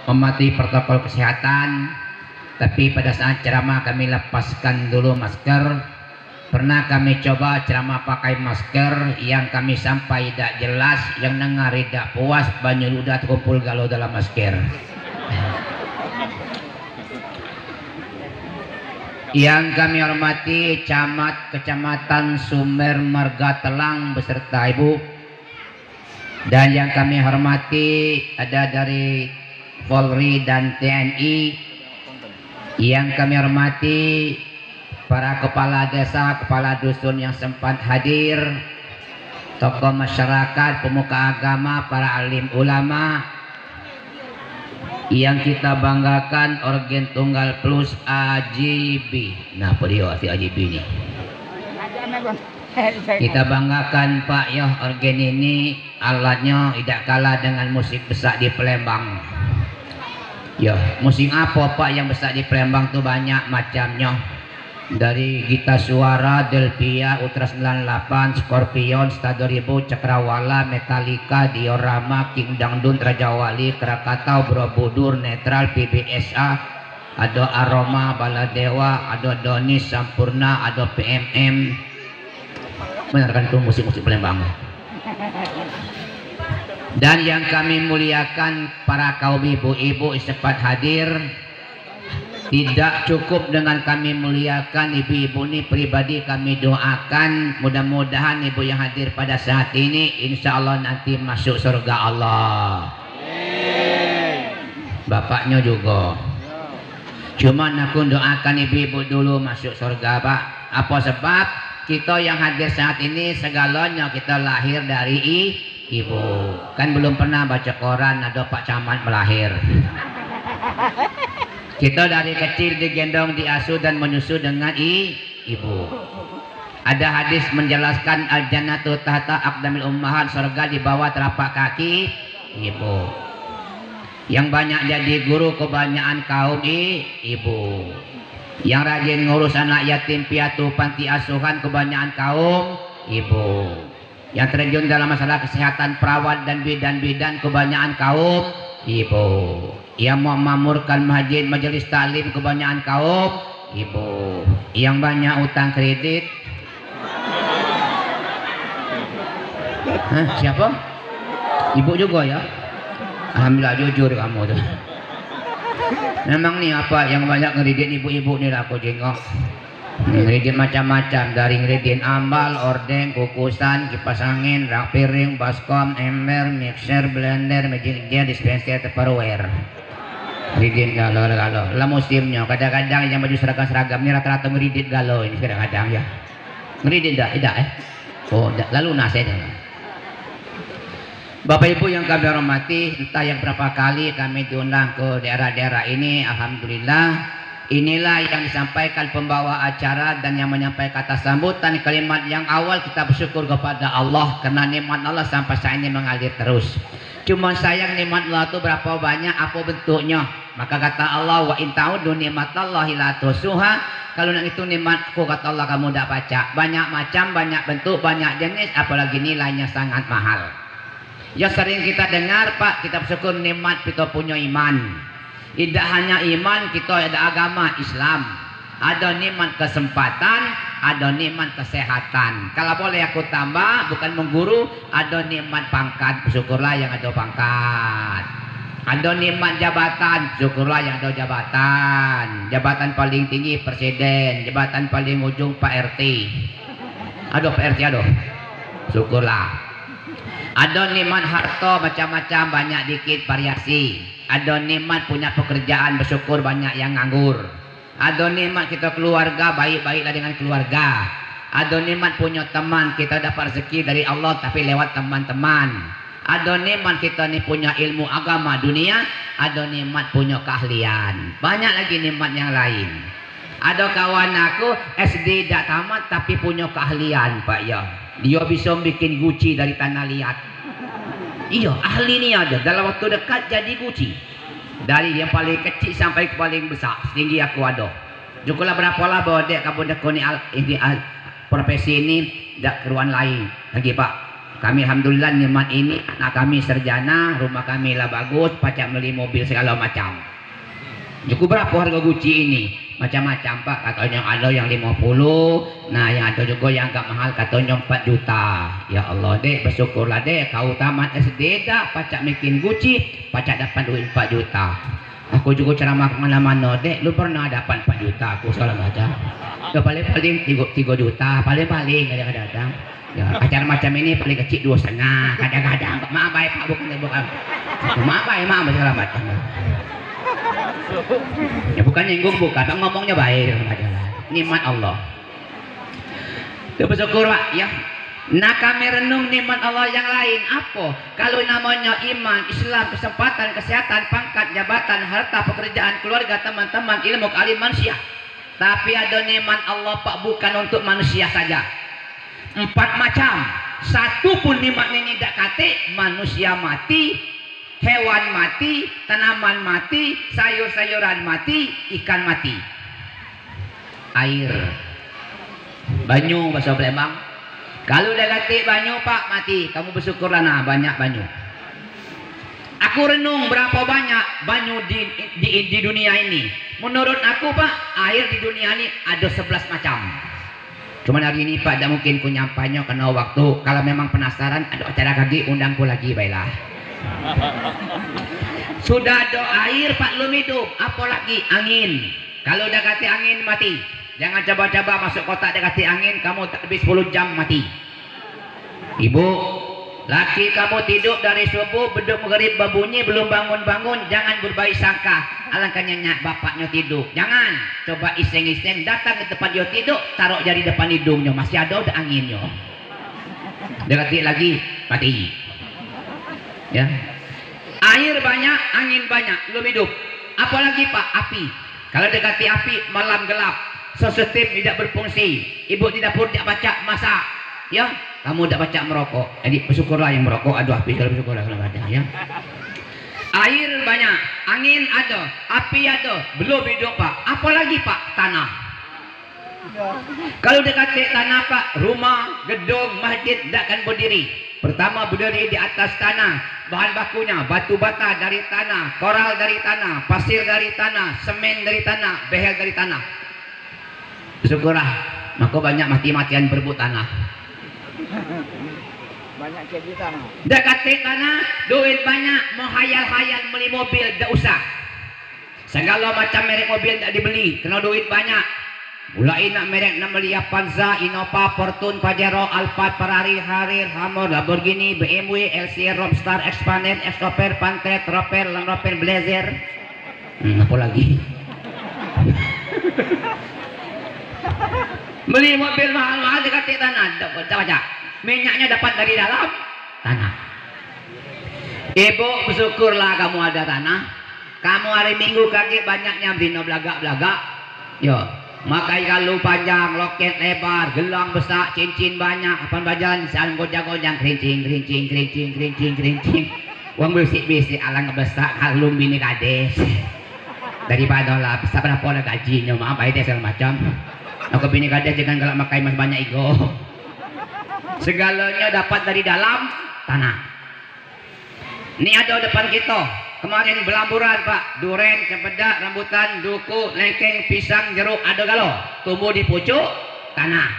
mematuhi protokol kesehatan. Tapi pada saat ceramah kami lepaskan dulu masker. Pernah kami coba ceramah pakai masker, yang kami sampai tidak jelas, yang dengar tidak puas, banyak udah terkumpul galau dalam masker. Yang kami hormati camat Kecamatan Sumber Marga Telang beserta Ibu, dan yang kami hormati ada dari Polri dan TNI, yang kami hormati para kepala desa, kepala dusun yang sempat hadir, tokoh masyarakat, pemuka agama, para alim ulama, yang kita banggakan organ tunggal plus AJB. Nah, beliau AJB ini. Kita banggakan Pak ya, organ ini alatnya tidak kalah dengan musik besar di Palembang. Ya, musik apa Pak yang besar di Palembang tuh banyak macamnya. Dari Gita Suara, Delpia, Ultra 98, Scorpion, Star 2000, Cakrawala, Metallica, Diorama, King Dangdun, Raja Wali, Krakatau, Borobudur, Netral, PBSA, ada Aroma, Baladewa, ada Donis, Sampurna, ada PMM. Benar kan itu musik-musik Palembang. Dan yang kami muliakan para kaum ibu-ibu sempat hadir. Tidak cukup dengan kami muliakan ibu-ibu ini, pribadi kami doakan mudah-mudahan ibu yang hadir pada saat ini insya Allah nanti masuk surga Allah. Bapaknya juga. Cuma aku doakan ibu-ibu dulu masuk surga Pak. Apa sebab? Kita yang hadir saat ini segalanya kita lahir dari ibu. Kan belum pernah baca koran ada Pak Camat melahir. Kita dari kecil digendong, diasuh dan menyusu dengan ibu. Ada hadis menjelaskan al-jannatu tahta aqdamil ummahat, surga di bawah telapak kaki ibu. Yang banyak jadi guru kebanyakan kaum ibu. Yang rajin ngurus anak yatim piatu panti asuhan kebanyakan kaum ibu. Yang terjun dalam masalah kesehatan perawat dan bidan-bidan kebanyakan kaum ibu. Yang memakmurkan masjid majelis taklim kebanyakan kaum ibu. Yang banyak utang kredit. Hah, siapa? Ibu juga ya? Alhamdulillah jujur kamu tuh. Memang nih apa yang banyak ngeridin ibu-ibu nih aku jengok. Ngeridin macam-macam, dari ngeridin ambal, ordeng, kukusan, kipas angin, rak piring, baskom, ember, mixer, blender, magic jar, dispenser, tupperware. Ngeridin galau lah musimnya. Kadang-kadang yang baju seragam-seragam ini rata-rata ngeridin galau ini kadang-kadang ya. Ngeridin tidak Oh, lalu nasenya. Bapak Ibu yang kami hormati, entah yang berapa kali kami diundang ke daerah-daerah ini, alhamdulillah inilah yang disampaikan pembawa acara dan yang menyampaikan kata sambutan. Kalimat yang awal kita bersyukur kepada Allah karena nikmat Allah sampai saat ini mengalir terus. Cuma sayang nikmat Allah itu berapa banyak, apa bentuknya. Maka kata Allah, wa in ta'uddu nikmatallahi la tuhsuha. Kalau nak itu nikmatku kata Allah kamu tidak baca. Banyak macam, banyak bentuk, banyak jenis, apalagi nilainya sangat mahal. Ya sering kita dengar Pak, kita bersyukur nikmat kita punya iman. Tidak hanya iman, kita ada agama Islam. Ada nikmat kesempatan, ada nikmat kesehatan. Kalau boleh aku tambah, bukan mengguru, ada nikmat pangkat, bersyukurlah yang ada pangkat. Ada nikmat jabatan, syukurlah yang ada jabatan. Jabatan paling tinggi presiden, jabatan paling ujung Pak RT. Aduh Pak RT, aduh. Syukurlah. Ada nikmat harta macam-macam, banyak dikit variasi. Ada nikmat punya pekerjaan, bersyukur banyak yang nganggur. Ada nikmat kita keluarga, baik-baiklah dengan keluarga. Ada nikmat punya teman, kita dapat rezeki dari Allah tapi lewat teman-teman. Ada nikmat kita nih punya ilmu agama dunia. Ada nikmat punya keahlian. Banyak lagi nikmat yang lain. Ada kawan aku SD tidak tamat tapi punya keahlian Pak ya. Dia bisa bikin guci dari tanah liat. Iya, ahli ini ada. Dalam waktu dekat jadi guci. Dari yang paling kecil sampai ke paling besar. Setinggi aku ada. Jukulah berapa lah bahwa dek kamu dekoni ini profesi ini tidak keruan lain lagi Pak. kami alhamdulillah nikmat ini, anak kami sarjana, rumah kami lah bagus, pacak beli mobil segala macam. Cukup berapa harga Gucci ini? Macam-macam Pak, katanya ada yang 50, nah yang ada juga yang agak mahal katanya 4 juta. Ya Allah dek, bersyukurlah dek, kau tamat SD dah pacak bikin Gucci, pacak dapat duit 4 juta. Aku juga ceramah kemana-mana dek, lu pernah dapat 4 juta aku salah baca. Udah paling-paling 3 juta, paling-paling kadang-kadang. Ya, acara macam ini paling kecil 2,5, kadang-kadang. Maaf baik Pak, bukan. Maaf baik, maaf segala macam. Ya bukan nyinggung, bukan, ngomongnya baik. Nikmat Allah. Ya bersyukur Pak ya. Nah kami renung nikmat Allah yang lain apa? Kalau namanya iman, Islam, kesempatan, kesehatan, pangkat, jabatan, harta, pekerjaan, keluarga, teman-teman, ilmu, keahlian manusia. Tapi ada nikmat Allah Pak bukan untuk manusia saja. 4 macam. Satu pun nikmat ini tidak kate, manusia mati, hewan mati, tanaman mati, sayur-sayuran mati, ikan mati. Air, banyu bahasa Palembang. Kalau udah ganti banyu Pak mati, kamu bersyukurlah nah banyak banyu. Aku renung berapa banyak banyu di dunia ini. Menurut aku Pak, air di dunia ini ada 11 macam. Cuman hari ini Pak tidak mungkin ku nyampainya karena waktu. Kalau memang penasaran ada acara kaki undangku lagi baiklah. Sudah ada air Pak belum hidup, apalagi angin. Kalau udah ganti angin mati. Jangan coba-coba masuk kotak dekati angin, kamu tak lebih 10 jam mati. Ibu, laki kamu tidur dari subuh, beduk maghrib berbunyi, belum bangun-bangun, jangan berbaik sangka. Alangkah nyenyak bapaknya tidur. Jangan, coba iseng-iseng datang ke tempat dia tidur, taruh jari depan hidungnya, masih ada anginnya. Dekati lagi, mati. Ya. Air banyak, angin banyak, belum hidup. Apalagi Pak, api. Kalau dekati api, malam gelap. Sistem tidak berfungsi, ibu di dapur tidak baca masak, ya kamu tidak baca merokok, jadi bersyukurlah yang merokok, aduh api kalau bersyukurlah kalau ada ya. Air banyak, angin ada, api ada, belum hidup Pak. Apalagi Pak, tanah. Kalau dekat tanah Pak, rumah, gedung, masjid tidak akan berdiri. Pertama berdiri di atas tanah, bahan bakunya batu bata dari tanah, koral dari tanah, pasir dari tanah, semen dari tanah, behel dari tanah. Syukurlah, maka banyak mati-matian berebut tanah. Banyak jadi tanah. Dekat tanah, duit banyak, mau hayal-hayal beli mobil, tidak usah. Segala macam merek mobil tidak dibeli, kena duit banyak. Mulai nak merek nak beli Avanza, Innova, Fortune, Pajero, Alphard, Ferrari, Harrier, Hummer, Lamborghini, BMW, LC, Rockstar, Expander, Extoper, Panther, Rover, Land Rover, Blazer. Apa lagi? Beli mobil mahal-mahal dekat tanah, baca minyaknya dapat dari dalam tanah. Ibu bersyukurlah kamu ada tanah. Kamu hari Minggu kaki banyaknya bino belagak-belagak. Yo, makai kalung panjang, loket lebar, gelang besar, cincin banyak, apa bajalan saling gojang-gojang, kerincing. Uang bisik-bisik alang besar kalung bini kades. Daripada lah bisa berapa lah gajinya, maaf aja segala macam. Aku bini kades jangan galak makai mas banyak ego. Segalanya dapat dari dalam tanah. Ini ada depan kita. Kemarin belamburan Pak, duren, cempedak, rambutan, duku, lengkeng, pisang, jeruk, ada galo. Tumbuh di pucuk tanah.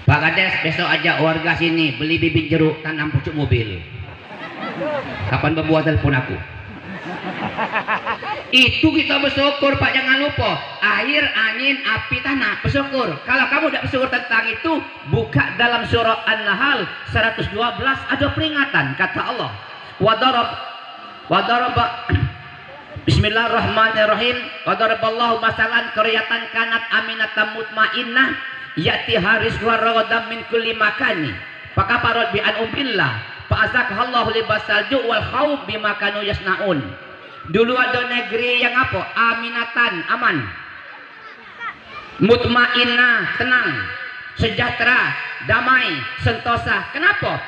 Pak Kades besok ajak warga sini beli bibit jeruk tanam pucuk mobil. Kapan berbuat telepon aku? Itu kita bersyukur Pak, jangan lupa air, angin, api, tanah, bersyukur. Kalau kamu tidak bersyukur tentang itu, buka dalam surah An-Nahl 112 ada peringatan, kata Allah wadarab Bismillahirrahmanirrahim. Wadaraballahu masalan qaryatan kanat aminatan mutmainnah ya'tiha rizquha ragadan min kulli makani fakafarat bi an'umillah fa azaqahallahu libasal ju' wal khawf bima kanu yasnaun. Dulu ada negeri yang apa? Aminatan, aman, mutmainnah, tenang, sejahtera, damai, sentosa. Kenapa?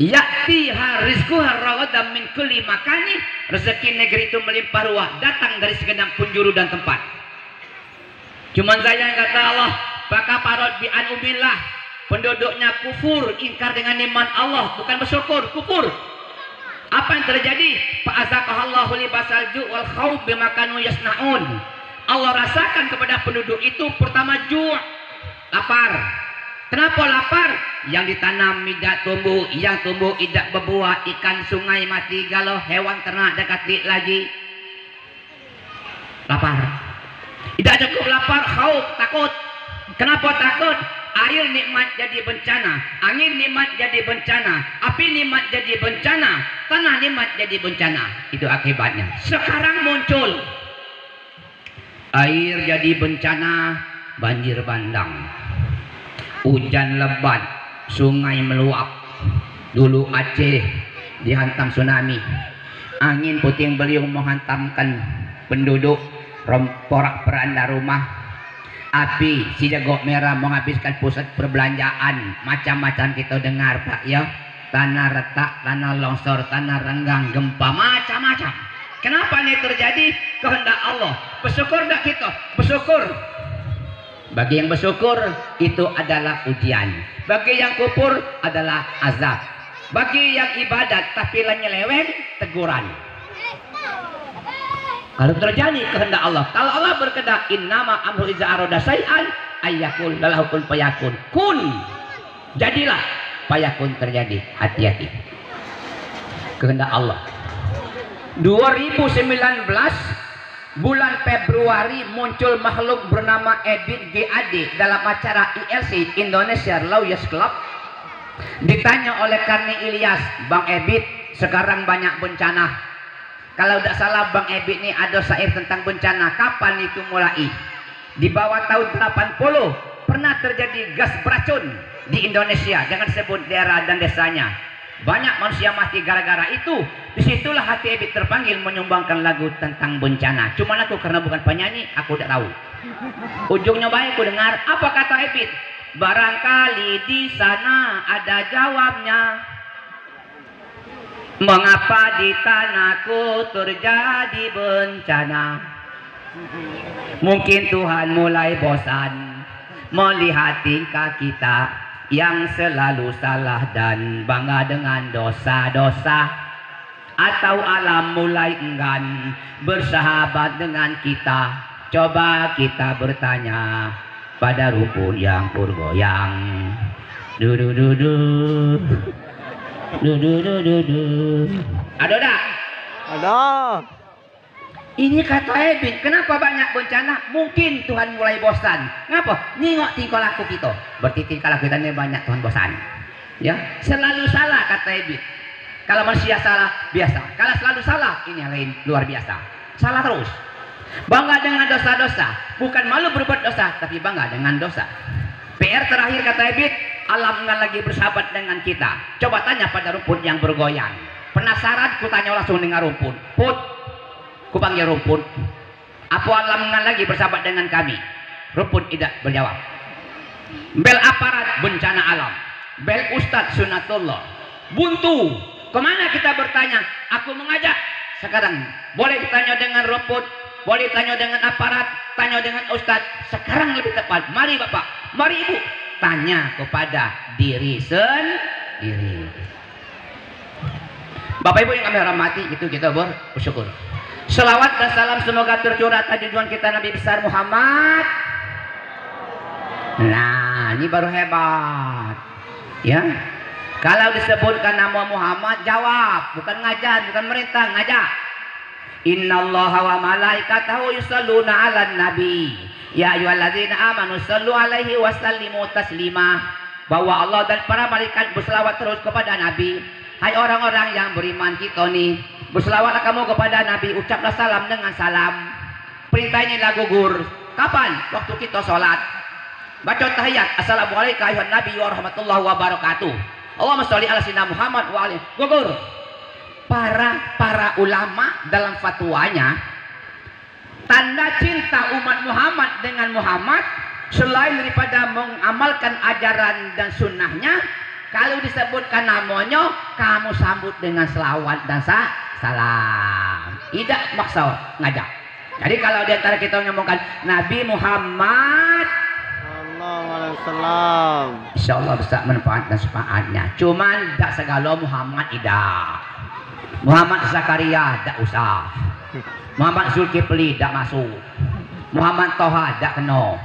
Ya'tiha rizquha ragadan min kulli makani, rezeki negeri itu melimpah ruah, datang dari segenap penjuru dan tempat. Cuman saya yang kata Allah, baka parod bi anumillah, penduduknya kufur, ingkar dengan nikmat Allah, bukan bersyukur, kufur. Apa yang terjadi? Fa'azaqahallahu libasal ju' wal khauf bima kanu yasnaun. Allah rasakan kepada penduduk itu pertama ju', lapar. Kenapa lapar? Yang ditanam tidak tumbuh, yang tumbuh tidak berbuah, ikan sungai mati galau, hewan ternak dekat lagi. Lapar. Tidak cukup lapar, khauf, takut. Kenapa takut? Air nikmat jadi bencana, angin nikmat jadi bencana, api nikmat jadi bencana, tanah nikmat jadi bencana. Itu akibatnya. Sekarang muncul air jadi bencana, banjir bandang, hujan lebat, sungai meluap. Dulu Aceh dihantam tsunami, angin puting beliung menghantamkan penduduk, porak peranda rumah. Api si jago merah menghabiskan pusat perbelanjaan, macam-macam kita dengar Pak ya, tanah retak, tanah longsor, tanah renggang, gempa, macam-macam. Kenapa ini terjadi? Kehendak Allah. Bersyukur tak kita? Bersyukur. Bagi yang bersyukur itu adalah ujian, bagi yang kufur adalah azab, bagi yang ibadat tapi nyeleweng teguran. Kalau terjadi kehendak Allah, kalau Allah berkehendak, innama amru iza arada syai'an ayyakul lahu kun fayakun. Kun, jadilah, fayakun terjadi. Hati-hati. Kehendak Allah. 2019 bulan Februari muncul makhluk bernama Ebit GAD dalam acara ILC Indonesia Lawyers Club. Ditanya oleh Karni Ilyas, Bang Ebit, sekarang banyak bencana. Kalau tidak salah Bang Ebit ini ada syair tentang bencana. Kapan itu mulai? Di bawah tahun 80 pernah terjadi gas beracun di Indonesia. Jangan sebut daerah dan desanya. Banyak manusia mati gara-gara itu. Disitulah hati Ebit terpanggil menyumbangkan lagu tentang bencana. Cuman aku karena bukan penyanyi, aku tidak tahu. Ujungnya baik aku dengar. Apa kata Ebit? Barangkali di sana ada jawabnya. Mengapa di tanahku terjadi bencana? Mungkin Tuhan mulai bosan melihat tingkah kita yang selalu salah dan bangga dengan dosa-dosa, atau alam mulai enggan bersahabat dengan kita. Coba kita bertanya pada rumput yang bergoyang. Du-du-du-du. Ada tak? Ada. Ini kata Ebit, kenapa banyak bencana? Mungkin Tuhan mulai bosan. Ngapa? Nengok tingkah laku kita. Berarti tingkah laku kita ini banyak Tuhan bosan. Ya, selalu salah kata Ebit. Kalau manusia salah biasa. Kalau selalu salah ini yang lain luar biasa. Salah terus. Bangga dengan dosa-dosa, bukan malu berbuat dosa, tapi bangga dengan dosa. PR terakhir kata Ebit, alam enggak lagi bersahabat dengan kita. Coba tanya pada rumput yang bergoyang. Penasaran? Ku tanya langsung dengan rumput. Put, ku panggil rumput. Apa alam enggak lagi bersahabat dengan kami? Rumput tidak berjawab. Bel aparat bencana alam. Bel ustadz sunatullah. Buntu. Kemana kita bertanya? Aku mengajak. Sekarang boleh ditanya dengan rumput, boleh tanya dengan aparat, tanya dengan ustadz. Sekarang lebih tepat. Mari Bapak, mari Ibu, tanya kepada diri sendiri. Bapak Ibu yang kami hormati, itu kita bersyukur. Selawat dan salam semoga tercurah pada junjungan kita Nabi besar Muhammad. Nah, ini baru hebat. Ya. Kalau disebutkan nama Muhammad, jawab, bukan ngajar, bukan merintah, ngajak. Innallaha wa malaikatahu yusalluna 'alan nabi. Ya ayyuhalladzina amanu sallu 'alaihi wa sallimu taslima. Bahwa Allah dan para malaikat berselawat terus kepada Nabi. Hai orang-orang yang beriman kita nih, berselawatlah kamu kepada Nabi, ucaplah salam dengan salam. Perintah ini lah gugur. Kapan? Waktu kita sholat. Baca tahiyat. Assalamualaikum ayuhan nabi wa rahmatullahi wa barakatuh. Allahumma sholli ala sayyidina Muhammad wa alihi. Gugur. Para ulama dalam fatwanya, tanda cinta umat Muhammad dengan Muhammad selain daripada mengamalkan ajaran dan sunnahnya, kalau disebutkan namanya kamu sambut dengan selawat dan salam. Tidak maksa ngajak. Jadi kalau diantara kita ngomongkan Nabi Muhammad, Waalaikumsalam. Insyaallah bisa manfaat dan sepaatnya. Cuman tak segala Muhammad tidak. Muhammad Zakaria tak usah. Muhammad Zulkifli tak masuk. Muhammad Toha tak kena.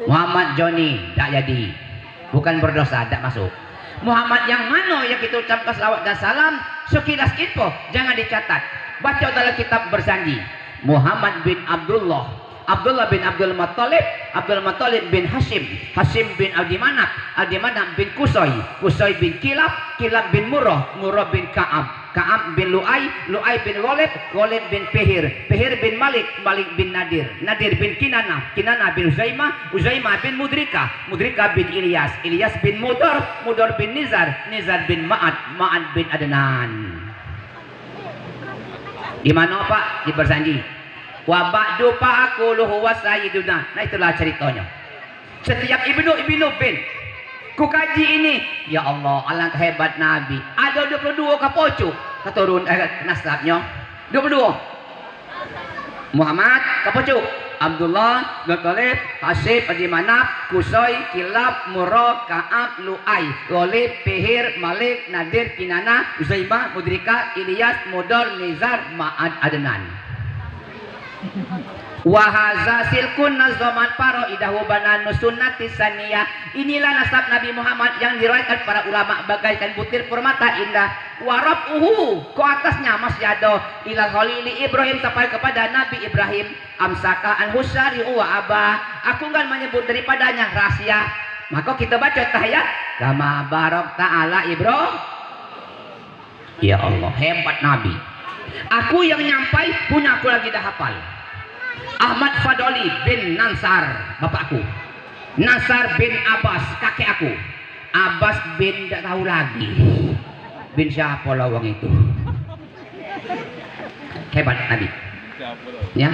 Muhammad Joni tak jadi. Bukan berdosa tak masuk. Muhammad yang mana yang kita ucapkan selawat dan salam sekilas info jangan dicatat. Baca dalam kitab bersanji. Muhammad bin Abdullah, Abdullah bin Abdul Muttalib, Abdul Muttalib bin Hashim, Hashim bin Abdi Manaf, Abdi Manaf bin Kusai, Kusai bin Kilab, Kilab bin Murrah, Murrah bin Ka'ab, Ka'ab bin Lu'ay, Lu'ay bin Ghalib, Ghalib bin Fihir, Fihir bin Malik, Malik bin Nadir, Nadir bin Kinanah, Kinanah bin Uzaimah, Uzaimah bin Mudrika, Mudrika bin Ilyas, Ilyas bin Mudar, Mudar bin Nizar, Nizar bin Ma'ad, Ma'ad bin Adnan. Di mana Pak? Di bersanji. Wa ba'du fa aqulu huwa sayyiduna. Nah itulah ceritanya. Setiap ibnu bin ku kaji ini, ya Allah, alangkah hebat Nabi. Ada 22 kapocu keturun nasabnya. 22. Muhammad kapocu, Abdullah, Muttalib, Hashim, Abdi Manaf, Kusai, Kilab, Murrah, Ka'ab, Lu'ay, Ghalib, Fihir, Malik, Nadir, Kinanah, Uzaimah, Mudrika, Ilyas, Mudar, Nizar, Ma'ad, Adnan. Wahaza silkun nazaman paro idahu banan sunnati saniyah. Inilah nasab Nabi Muhammad yang diriwayatkan para ulama bagaikan butir permata indah. Warafuhu ke atasnya masih ada ila khalili Ibrahim sampai kepada Nabi Ibrahim. Amsaka an husari wa abah. Aku kan menyebut daripadanya rahasia. Maka kita baca tahiyat kama barok ta'ala Ibrahim. Ya Allah, hebat Nabi. Aku yang nyampai punya aku lagi dah hafal. Ahmad Fadoli bin Nansar bapakku, Nasar bin Abbas kakek aku, Abbas bin tak tahu lagi bin siapa lawang itu. Hebat Nabi ya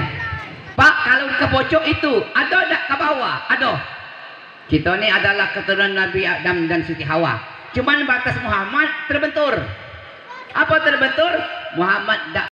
Pak. Kalau ke pojok itu ada tak ke bawah? Ada. Kita ini adalah keturunan Nabi Adam dan Siti Hawa, cuman batas Muhammad terbentur. Apa terbentur? Muhammad